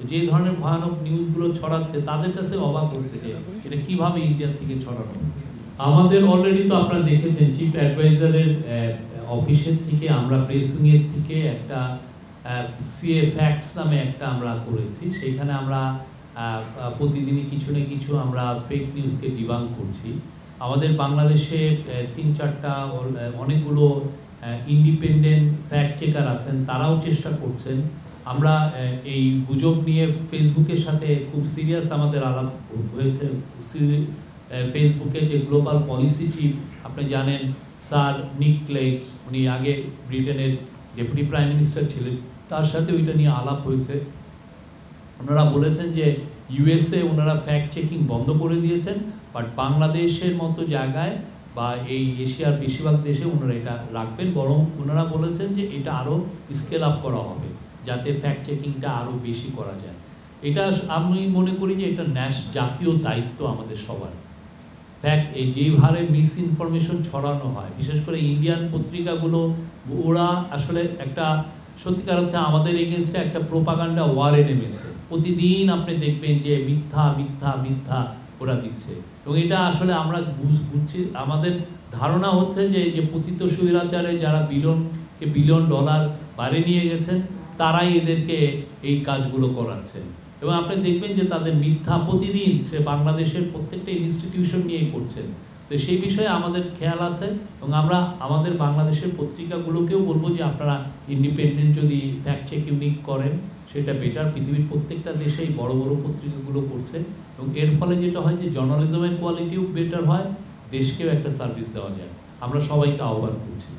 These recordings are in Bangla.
যে ধরনের ভয়ানক নিউজগুলো ছড়াচ্ছে তাদের কাছে অবাক হচ্ছে যে এটা কিভাবে ইন্ডিয়া থেকে ছড়ানো হচ্ছে। আমাদের অলরেডি তো আপনারা দেখেছেন চিফ অ্যাডভাইজারের অফিসের থেকে আমরা প্রেস উইংয়ের থেকে একটা সিএ ফ্যাক্টস নামে একটা আমরা করেছি। সেইখানে আমরা প্রতিদিনই কিছু না কিছু আমরা ফেক নিউজকে ডিবাঙ্ক করছি। আমাদের বাংলাদেশে ৩-৪টা অনেকগুলো ইন্ডিপেন্ডেন্ট ফ্যাক্ট চেকার আছেন, তারাও চেষ্টা করছেন। আমরা এই গুজব নিয়ে ফেসবুকের সাথে খুব সিরিয়াস আমাদের আলাপ হয়েছে। ফেসবুকে যে গ্লোবাল পলিসি চিফ আপনি জানেন স্যার নিক ক্লেগ, উনি আগে ব্রিটেনের ডেপুটি প্রাইম মিনিস্টার ছিলেন, তার সাথে ওইটা নিয়ে আলাপ হয়েছে। ওনারা বলেছেন যে ইউএসএ ওনারা ফ্যাক্ট চেকিং বন্ধ করে দিয়েছেন, বাট বাংলাদেশের মতো জায়গায় বা এই এশিয়ার বেশিরভাগ দেশে ওনারা এটা রাখবেন, বরং ওনারা বলেছেন যে এটা আরও স্কেল আপ করা হবে যাতে ফ্যাক্ট চেকিংটা আরও বেশি করা যায়। এটা আমি মনে করি যে এটা জাতীয় দায়িত্ব আমাদের সবার। ফ্যাক্ট এই যে হারে মিস ইনফরমেশন ছড়ানো হয়, বিশেষ করে ইন্ডিয়ান পত্রিকাগুলো, ওরা আসলে একটা সত্যিকার অর্থে আমাদের এগেনস্টে একটা প্রোপাগান্ডা ওয়ারে নেমেছে। প্রতিদিন আপনি দেখবেন যে মিথ্যা মিথ্যা মিথ্যা ওরা দিচ্ছে, এবং এটা আসলে আমরা বুঝছি, আমাদের ধারণা হচ্ছে যে পতিত স্বৈরাচারে যারা বিলিয়ন ডলার বাইরে নিয়ে গেছেন তারাই এদেরকে এই কাজগুলো করাচ্ছেন। এবং আপনি দেখবেন যে তাদের মিথ্যা প্রতিদিন সে বাংলাদেশের প্রত্যেকটা ইনস্টিটিউশন নিয়েই করছেন। তো সেই বিষয়ে আমাদের খেয়াল আছে, এবং আমরা আমাদের বাংলাদেশের পত্রিকাগুলোকেও বলবো যে আপনারা ইন্ডিপেন্ডেন্ট যদি ফ্যাক্ট চেক ইউনিক করেন সেটা বেটার। পৃথিবীর প্রত্যেকটা দেশেই বড় বড় পত্রিকাগুলো করছে, এবং এর ফলে যেটা হয় যে জার্নালিজমের কোয়ালিটিও বেটার হয়, দেশকেও একটা সার্ভিস দেওয়া যায়। আমরা সবাইকে আহ্বান করছি।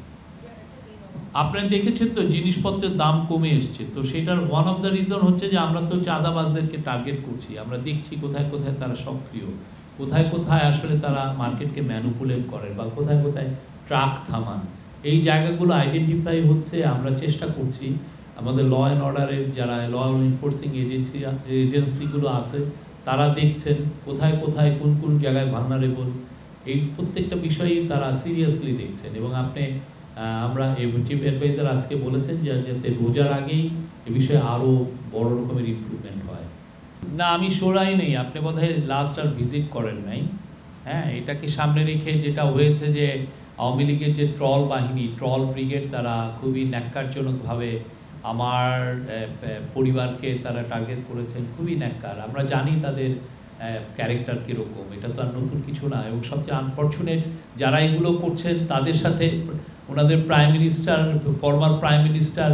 আপনারা দেখেছেন তো জিনিসপত্রের দাম কমে এসছে, তো সেটার ওয়ান অফ দ্য রিজন হচ্ছে যে আমরা তো চাঁদাবাজদেরকে টার্গেট করছি। আমরা দেখছি কোথায় কোথায় তারা সক্রিয়, কোথায় কোথায় আসলে তারা মার্কেটকে ম্যানুপুলেট করে, বা কোথায় কোথায় ট্রাক থামান, এই জায়গাগুলো আইডেন্টিফাই হচ্ছে। আমরা চেষ্টা করছি আমাদের ল অ্যান্ড অর্ডারের যারা ল এনফোর্সিং এজেন্সিগুলো আছে তারা দেখছেন কোথায় কোথায় কোন কোন জায়গায় ভালনারেবল, এই প্রত্যেকটা বিষয়ই তারা সিরিয়াসলি দেখছেন। এবং আমরা চিফ অ্যাডভাইজার আজকে বলেছেন যে যাতে রোজার আগেই এ বিষয়ে আরও বড় রকমের ইমপ্রুভমেন্ট হয়। না, আমি সরাই নেই, আপনি বোধহয় লাস্ট আর ভিজিট করেন নাই। হ্যাঁ, এটাকে সামনে রেখে যেটা হয়েছে যে আওয়ামী লীগের যে ট্রল বাহিনী, ট্রল ব্রিগেড, তারা খুবই ন্যাক্কারজনকভাবে আমার পরিবারকে তারা টার্গেট করেছেন, খুবই ন্যাক্কার। আমরা জানি তাদের ক্যারেক্টার কীরকম, এটা তো আর নতুন কিছু না। এবং সবচেয়ে আনফর্চুনেট যারা এগুলো করছেন তাদের সাথে ওনাদের prime minister, former prime minister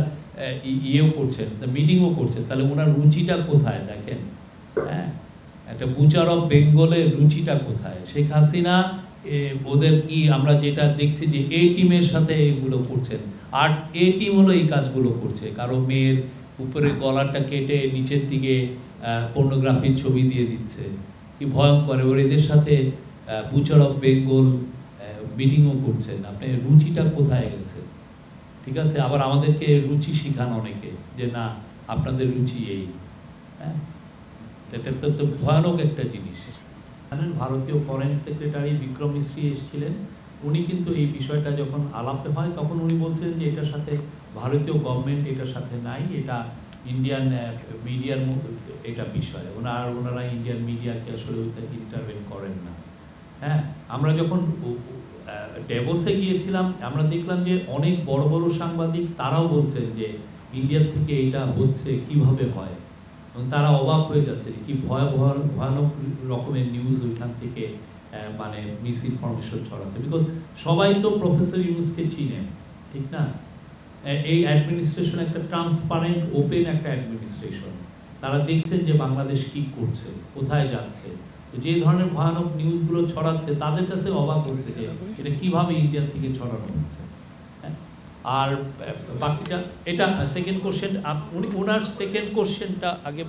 ইয়েও করছেন, মিটিংও করছেন। তাহলে ওনার রুচিটা কোথায় দেখেন? হ্যাঁ, একটা বুচার অফ বেঙ্গলের রুচিটা কোথায়? শেখ হাসিনা ওদের কি আমরা যেটা দেখছি যে এ টিমের সাথে এগুলো করছেন, আর এ টিম হলো এই কাজগুলো করছে। কারো মেয়ের উপরে গলাটা কেটে নিচের দিকে পর্নোগ্রাফির ছবি দিয়ে দিচ্ছে, কি ভয়ঙ্কর। এবার এদের সাথে বুচার অফ বেঙ্গল মিটিংও করছেন। আপনি রুচিটা কোথায় গেছে? ঠিক আছে, আবার আমাদেরকে রুচি শিখান অনেকে যে না আপনাদের রুচি এই। হ্যাঁ, এটা তো ভয়ানক একটা জিনিস। জানেন, ভারতীয় ফরেন সেক্রেটারি বিক্রম মিশ্রি এসেছিলেন, উনি কিন্তু এই বিষয়টা যখন আলাপে হয় তখন উনি বলছেন যে এটার সাথে ভারতীয় গভর্নমেন্ট এটার সাথে নাই, এটা ইন্ডিয়ান মিডিয়ার এটা বিষয়। ওনারা ইন্ডিয়ান মিডিয়াকে আসলে ইন্টারভেন করেন না। হ্যাঁ, আমরা যখন ডেভোসে গিয়েছিলাম আমরা দেখলাম যে অনেক বড় বড় সাংবাদিক তারাও বলছেন যে ইন্ডিয়ার থেকে এটা হচ্ছে কিভাবে হয়, এবং তারা অবাক হয়ে যাচ্ছে যে কি ভয়ানক রকমের নিউজ ওইখান থেকে মানে মিস ইনফরমেশন ছড়াচ্ছে। বিকজ সবাই তো প্রফেসর ইউনুসকে চিনেন, ঠিক না? এই অ্যাডমিনিস্ট্রেশন একটা ট্রান্সপারেন্ট ওপেন একটা অ্যাডমিনিস্ট্রেশন। তারা দেখছেন যে বাংলাদেশ কি করছে, কোথায় যাচ্ছে। যে ধরনের ভয়ানক নিউজগুলো ছড়াচ্ছে তাদের কাছে অবাক হচ্ছে যে এটা কিভাবে ইন্ডিয়া থেকে ছড়ানো হচ্ছে। আর বাকিটা এটা সেকেন্ড কোশ্চেন, ওনার সেকেন্ড কোশ্চেনটা আগে